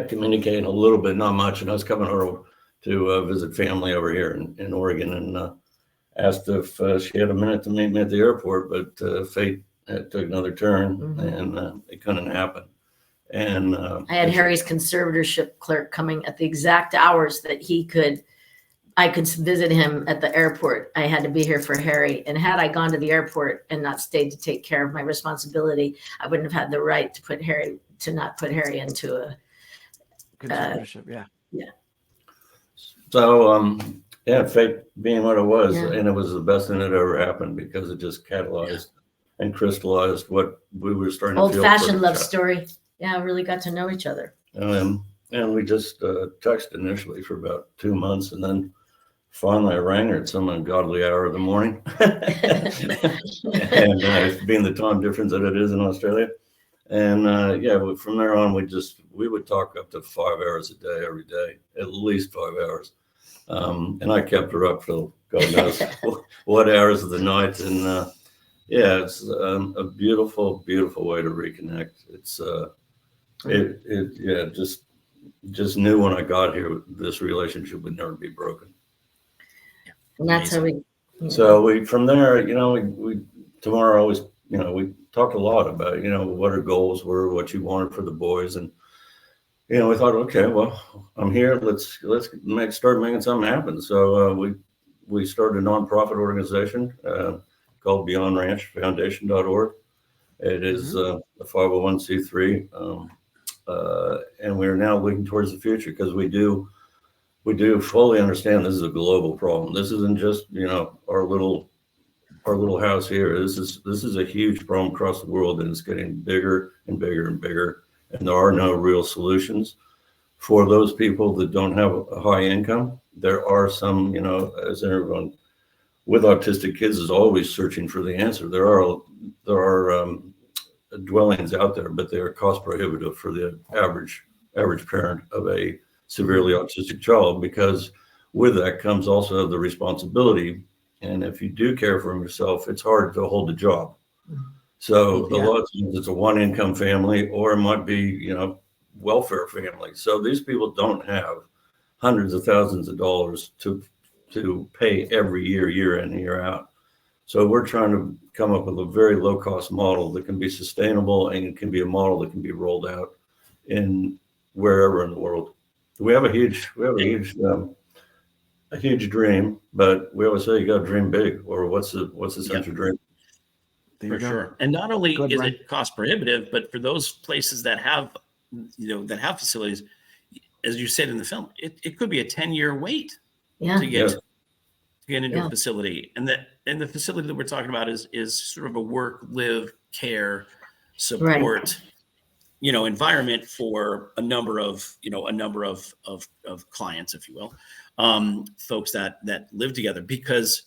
communicating a little bit, not much. And I was coming over to visit family over here in Oregon, and asked if she had a minute to meet me at the airport, but fate took another turn, and it couldn't happen. And I had Harry's conservatorship clerk coming at the exact hours that I could visit him at the airport. I had to be here for Harry. And had I gone to the airport and not stayed to take care of my responsibility, I wouldn't have had the right to not put Harry into a Conservatorship. Yeah. so, fate being what it was, and it was the best thing that ever happened, because it just catalyzed and crystallized what we were starting to feel. Old-fashioned love story. Yeah, really got to know each other. And we just texted initially for about 2 months, and then finally I rang her at some ungodly hour of the morning. And being the time difference that it is in Australia. And from there on, we would talk up to 5 hours a day, every day, at least 5 hours. And I kept her up till God knows what hours of the night. And it's a beautiful, beautiful way to reconnect. It's just knew when I got here, this relationship would never be broken. And that's how we. So we, from there, we Tamara always, we talked a lot about, what her goals were, what she wanted for the boys. And, we thought, okay, well, I'm here. Let's start making something happen. So we started a nonprofit organization called Beyond Ranch Foundation.org. It is a 501c3. And we're now looking towards the future, because we do fully understand this is a global problem. This isn't just, our little house here. This is a huge problem across the world, and it's getting bigger and bigger and bigger. And there are no real solutions for those people that don't have a high income. There are some, as everyone with autistic kids is always searching for the answer. There are dwellings out there, but they are cost prohibitive for the average parent of a severely autistic child, because with that comes also the responsibility. And if you do care for yourself, it's hard to hold a job. So a lot of times it's a one income family, or it might be, welfare family. So these people don't have hundreds of thousands of dollars to to pay every year, year in, year out. So we're trying to come up with a very low cost model that can be sustainable, and it can be a model that can be rolled out in wherever in the world. We have a huge dream, but we always say you got to dream big, or what's the sense of dream? There For you go. sure. And not only Good, is Brian. it cost prohibitive, but for those places that have, that have facilities, as you said in the film, it could be a 10-year wait Yeah. to get Yeah. into Yeah. a facility. And the facility that we're talking about is sort of a work, live, care, support, environment for a number of clients, if you will, folks that live together. Because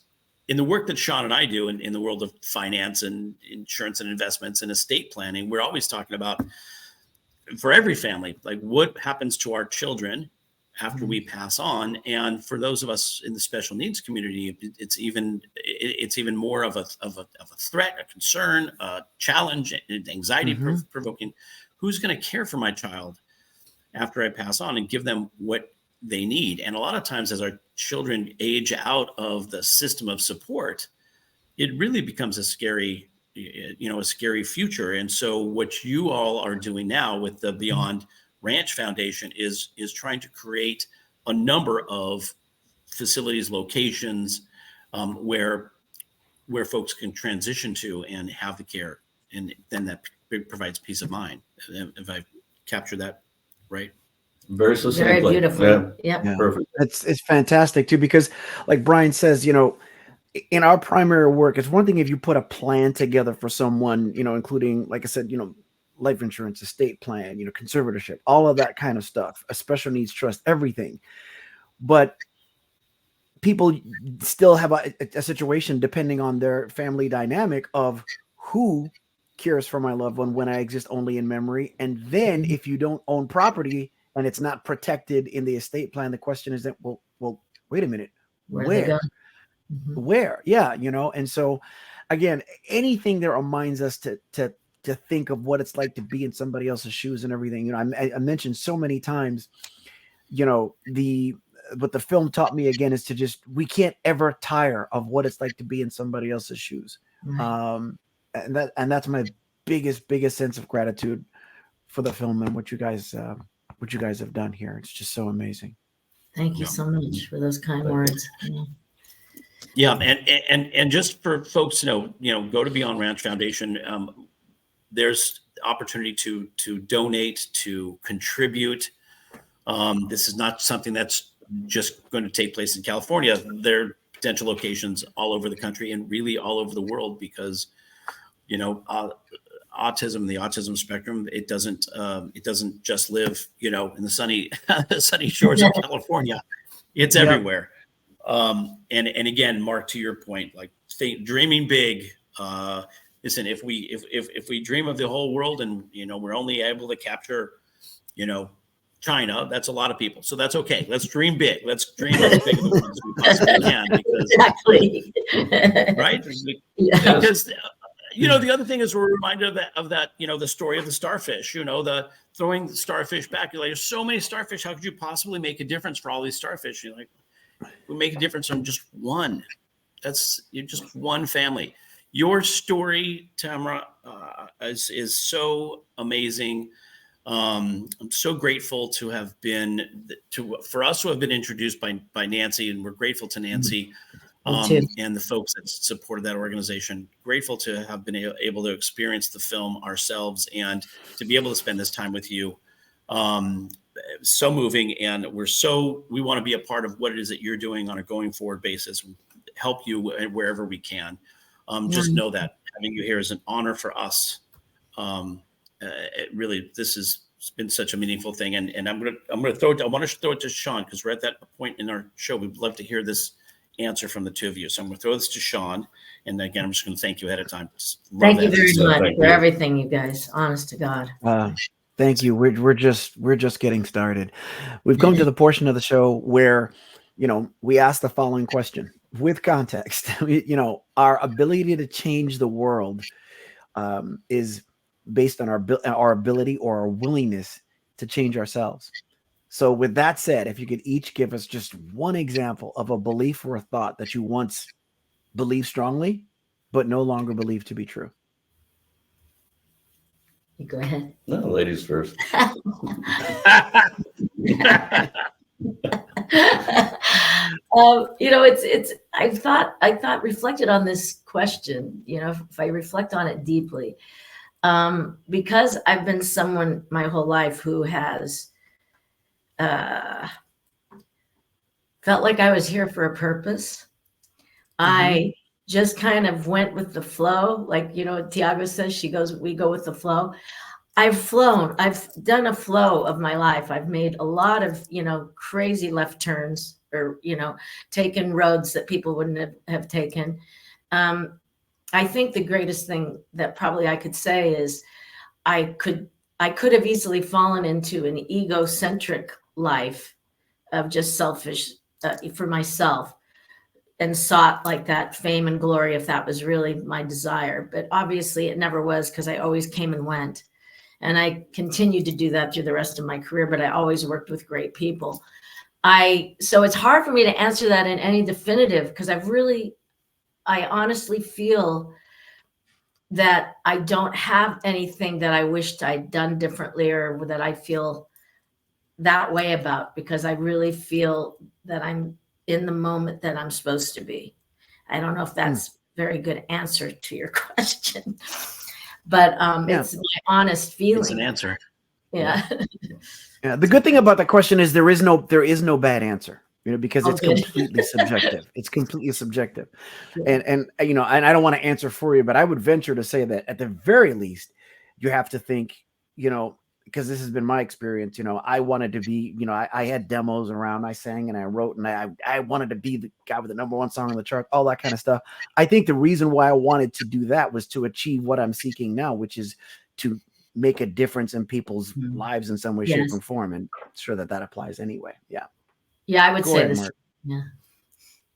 in the work that Shawn and I do in the world of finance and insurance and investments and estate planning, we're always talking about, for every family, like what happens to our children after we pass on. And for those of us in the special needs community, it's even more of a threat, a concern, a challenge, anxiety provoking. Who's going to care for my child after I pass on and give them what they need? And a lot of times, as our children age out of the system of support, it really becomes a scary future. And so what you all are doing now with the Beyond Ranch Foundation is trying to create a number of facilities, locations, where folks can transition to and have the care, and then that provides peace of mind. If I capture that right? Very succinctly. Very beautifully. Yeah. Yeah. Perfect. It's fantastic too, because like Brian says, in our primary work, it's one thing if you put a plan together for someone, including, like I said, life insurance, estate plan, conservatorship, all of that kind of stuff, a special needs trust, everything. But people still have a situation, depending on their family dynamic, of who cares for my loved one when I exist only in memory. And then if you don't own property and it's not protected in the estate plan, the question is that, well, wait a minute, Where they go? where? Yeah. And so again, anything that reminds us to think of what it's like to be in somebody else's shoes and everything. I mentioned so many times, what the film taught me again is we can't ever tire of what it's like to be in somebody else's shoes. Right. And that's my biggest sense of gratitude for the film and what you guys have done here. It's just so amazing. Thank you so much for those kind words. Yeah, and just for folks to know, go to Beyond Ranch Foundation. There's opportunity to donate, to contribute. This is not something that's just going to take place in California. There are potential locations all over the country and really all over the world, because autism, the autism spectrum, it doesn't just live in the sunny shores of California. It's everywhere. And again, Mark, to your point, like dreaming big. Listen, if we dream of the whole world and we're only able to capture China, that's a lot of people. So that's okay. Let's dream big. Let's dream as big of the world as we possibly can. Exactly. Right? Yeah. Because the other thing is we're reminded of that the story of the starfish. The throwing the starfish back. You're like, there's so many starfish. How could you possibly make a difference for all these starfish? You're like, we make a difference on just one. You're just one family. Your story, Tamara, is so amazing. I'm so grateful for us to have been introduced by Nancy, and we're grateful to Nancy and the folks that supported that organization. Grateful to have been able to experience the film ourselves and to be able to spend this time with you. So moving, and we want to be a part of what it is that you're doing on a going forward basis, help you wherever we can. Just know that having you here is an honor for us. This has been such a meaningful thing, and I want to throw it to Shawn, because we're at that point in our show. We'd love to hear this answer from the two of you. So I'm going to throw this to Shawn, and again, I'm just going to thank you ahead of time. Thank you very much for everything, you guys. Honest to God. Thank you. We're just getting started. We've come to the portion of the show where, we ask the following question with context. Our ability to change the world is based on our ability or our willingness to change ourselves. So with that said, if you could each give us just one example of a belief or a thought that you once believed strongly, but no longer believe to be true. You go ahead. No, ladies first. It's I thought reflected on this question, if I reflect on it deeply, because I've been someone my whole life who has felt like I was here for a purpose. I just kind of went with the flow. Like, Thiago says, we go with the flow. I've flown. I've done a flow of my life. I've made a lot of, crazy left turns, or, taken roads that people wouldn't have taken. I think the greatest thing that probably I could say is I could have easily fallen into an egocentric life of just selfish for myself, and sought like that fame and glory if that was really my desire. But obviously it never was, because I always came and went. And I continued to do that through the rest of my career, but I always worked with great people. So it's hard for me to answer that in any definitive, because I honestly feel that I don't have anything that I wished I'd done differently, or that I feel that way about, because I really feel that I'm in the moment that I'm supposed to be. I don't know if that's a very good answer to your question, but it's my honest feeling. It's an answer. Yeah. Yeah. The good thing about the question is there is no bad answer, because it's completely subjective. It's completely subjective. Yeah. And I don't want to answer for you, but I would venture to say that at the very least, you have to think, because this has been my experience, I wanted to be, I had demos around, I sang and I wrote, and I wanted to be the guy with the #1 song on the chart, all that kind of stuff. I think the reason why I wanted to do that was to achieve what I'm seeking now, which is to make a difference in people's lives in some way, shape, and form. And I'm sure that applies anyway. Yeah. Yeah, I would say this. Mark. Yeah.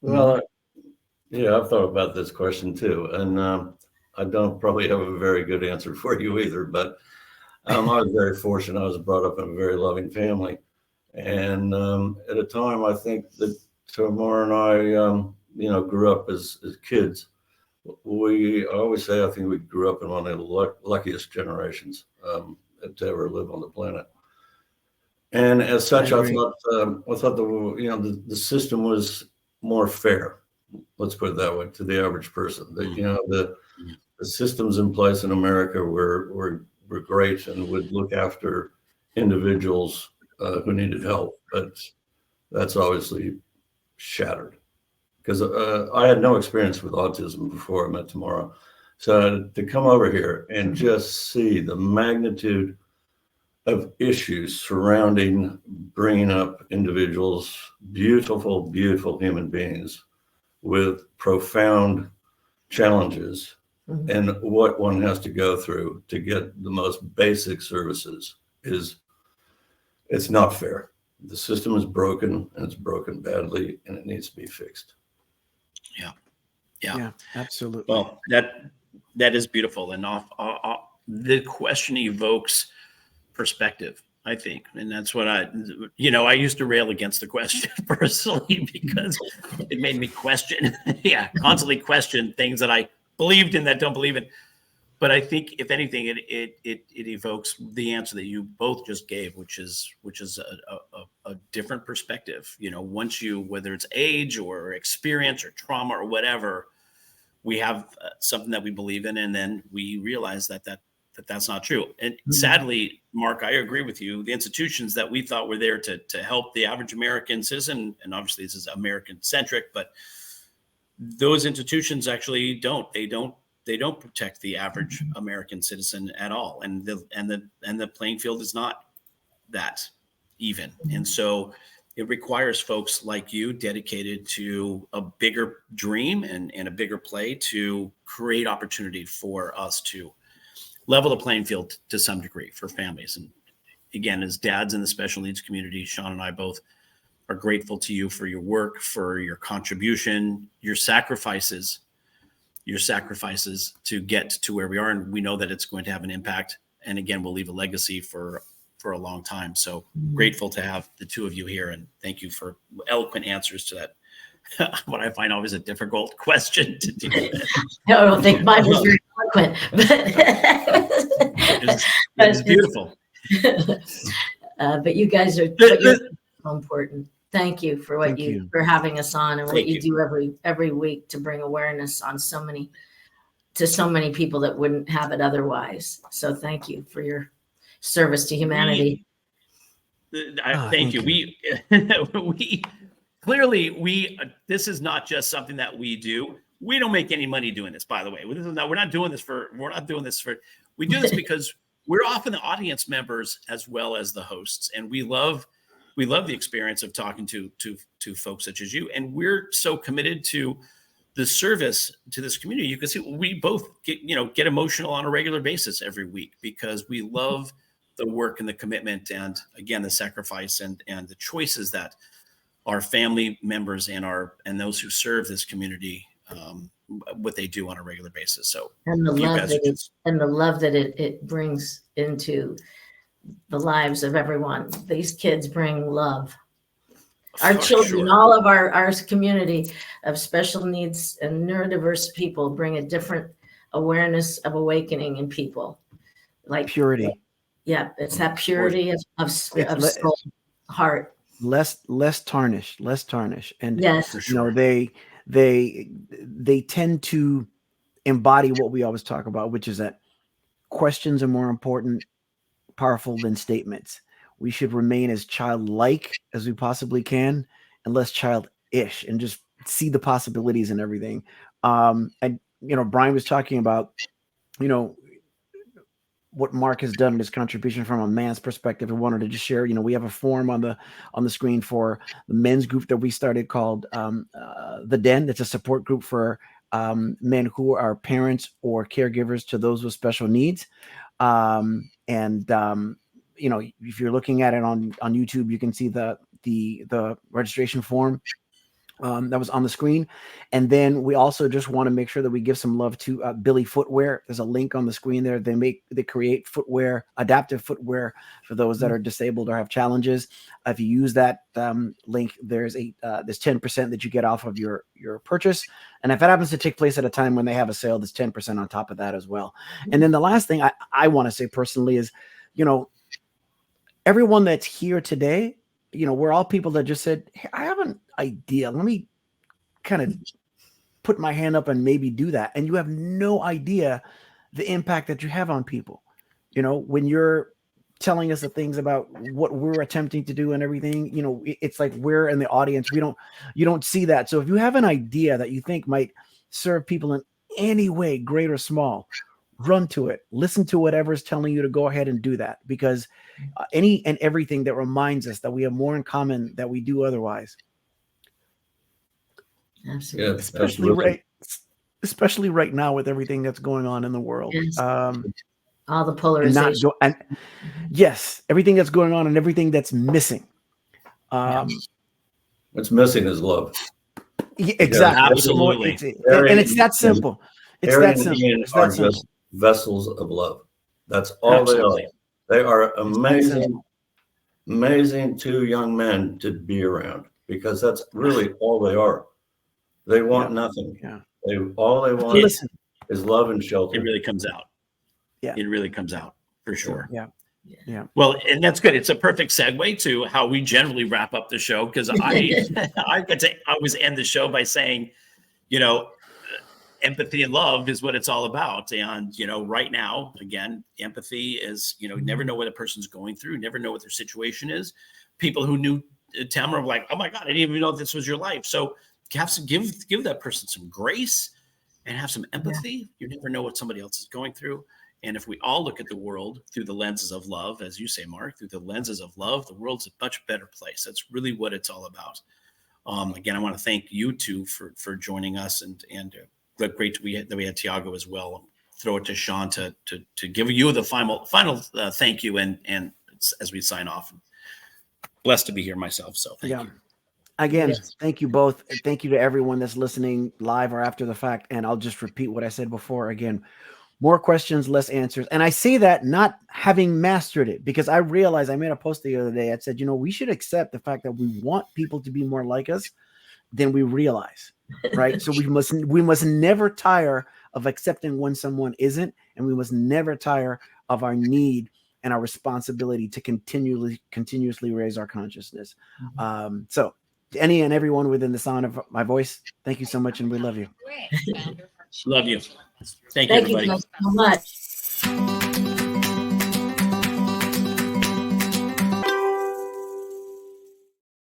Well, I've thought about this question too, and I don't probably have a very good answer for you either, but I was very fortunate. I was brought up in a very loving family. And at a time, I think that Tamara and I, grew up as kids. I always say, I think we grew up in one of the luckiest generations to ever live on the planet. And as such, I thought the system was more fair. Let's put it that way, to the average person. The systems in place in America were great and would look after individuals who needed help, but that's obviously shattered, because I had no experience with autism before I met Tamara. So to come over here and just see the magnitude of issues surrounding bringing up individuals, beautiful, beautiful human beings with profound challenges, and what one has to go through to get the most basic services it's not fair. The system is broken, and it's broken badly, and it needs to be fixed. Yeah, absolutely. Well, that is beautiful. And the question evokes perspective, I think. And that's what I used to rail against the question personally, because it made me constantly question things that I believed in that don't believe in. But I think, if anything, it evokes the answer that you both just gave, which is a different perspective. Once whether it's age or experience or trauma or whatever, we have something that we believe in, and then we realize that's not true. And sadly, Mark, I agree with you. The institutions that we thought were there to help the average American citizen, and obviously this is American centric, but those institutions actually don't. They don't protect the average American citizen at all, and the playing field is not that even. And so it requires folks like you, dedicated to a bigger dream and a bigger play, to create opportunity for us to level the playing field to some degree for families. And again, as dads in the special needs community, Shawn and I both are grateful to you for your work, for your contribution, your sacrifices to get to where we are. And we know that it's going to have an impact. And again, we'll leave a legacy for for a long time. So grateful to have the two of you here, and thank you for eloquent answers to that. What I find always a difficult question to deal with. I don't think mine was very eloquent, It's beautiful. But you guys are so important. Thank you for what Thank for having us on and what Thank you you. do every week to bring awareness on so many people that wouldn't have it otherwise. So thank you for your service to humanity. Thank you. We clearly this is not just something that we do. We don't make any money doing this, by the way. We're not doing this for. We do this because we're often the audience members as well as the hosts, and we love the experience of talking to folks such as you. And we're so committed to the service to this community. You can see we both get emotional on a regular basis every week because we love the work and the commitment, and again, the sacrifice and the choices that our family members and those who serve this community, what they do on a regular basis. So And the love that it brings into the lives of everyone. These kids bring love. Our children, all of our community of special needs and neurodiverse people bring a different awareness of awakening in people. Like purity. Yeah, it's that purity of soul, heart. Less tarnish. And yes, for sure. They tend to embody what we always talk about, which is that questions are more powerful than statements. We should remain as childlike as we possibly can and less childish, and just see the possibilities and everything. And Brian was talking about what Mark has done in his contribution from a man's perspective. I wanted to just share, we have a forum on the screen for the men's group that we started called The Den. It's a support group for men who are parents or caregivers to those with special needs. If you're looking at it on YouTube, you can see the registration form that was on the screen. And then we also just want to make sure that we give some love to Billy Footwear. There's a link on the screen there. They create footwear, adaptive footwear for those that are disabled or have challenges. If you use that link, there's 10% that you get off of your purchase. And if it happens to take place at a time when they have a sale, there's 10% on top of that as well. And then the last thing I want to say personally is, everyone that's here today, we're all people that just said, hey, I have an idea. Let me kind of put my hand up and maybe do that. And you have no idea the impact that you have on people. When you're telling us the things about what we're attempting to do and everything, it's like we're in the audience. You don't see that. So if you have an idea that you think might serve people in any way, great or small, run to it. Listen to whatever's telling you to go ahead and do that, because any and everything that reminds us that we have more in common that we do otherwise. Absolutely. Yeah, especially right now with everything that's going on in the world. Yes. All the polarization. Yes, everything that's going on and everything that's missing. What's missing is love. Yeah, exactly. Yeah, absolutely. And it's that simple. It's that simple. It's that simple. Just vessels of love. That's all Absolutely. they are. They are amazing two young men to be around, because that's really all they are. They want nothing. Yeah. All they want is love and shelter. It really comes out. Yeah. It really comes out for sure. Yeah. Yeah. Well, and that's good. It's a perfect segue to how we generally wrap up the show, because I get to always end the show by saying, empathy and love is what it's all about. And, right now, again, empathy is, you never know what a person's going through. You never know what their situation is. People who knew Tamara were like, oh my God, I didn't even know this was your life. So have to give that person some grace and have some empathy. You never know what somebody else is going through. And if we all look at the world through the lenses of love, as you say, Mark, through the lenses of love, the world's a much better place. That's really what it's all about. Again, I want to thank you two for joining us, and great that we had Thiago as well. Throw it to Shawn to give you the final thank you, and as we sign off. Blessed to be here myself. So thank you. Again, thank you both. Thank you to everyone that's listening live or after the fact. And I'll just repeat what I said before. Again, More questions, less answers. And I say that not having mastered it, because I realized, I made a post the other day. I said, we should accept the fact that we want people to be more like us than we realize, right? So we must never tire of accepting when someone isn't, and we must never tire of our need and our responsibility to continuously raise our consciousness. So to any and everyone within the sound of my voice, thank you so much, and we love you. Love you. Thank you, Thank you everybody. guys so much.